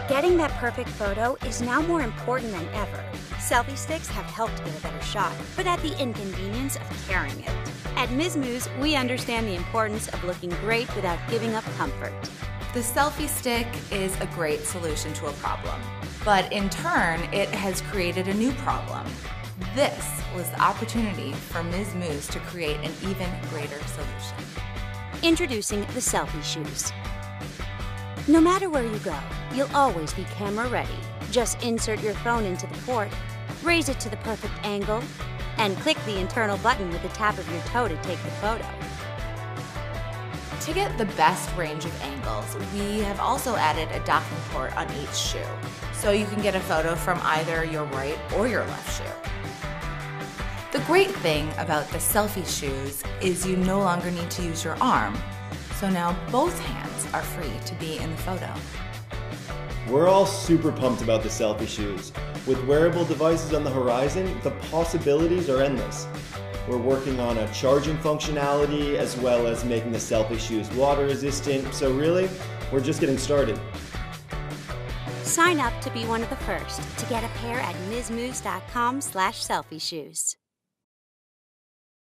Getting that perfect photo is now more important than ever. Selfie sticks have helped get a better shot, but at the inconvenience of carrying it. At Miz Mooz, we understand the importance of looking great without giving up comfort. The selfie stick is a great solution to a problem, but in turn, it has created a new problem. This was the opportunity for Miz Mooz to create an even greater solution. Introducing the selfie shoes. No matter where you go, you'll always be camera ready. Just insert your phone into the port, raise it to the perfect angle, and click the internal button with the tap of your toe to take the photo. To get the best range of angles, we have also added a docking port on each shoe, so you can get a photo from either your right or your left shoe. The great thing about the selfie shoes is you no longer need to use your arm, so now both hands are free to be in the photo. We're all super pumped about the selfie shoes. With wearable devices on the horizon, the possibilities are endless. We're working on a charging functionality as well as making the selfie shoes water resistant, so really, we're just getting started. Sign up to be one of the first to get a pair at mizmooz.com/selfieshoes.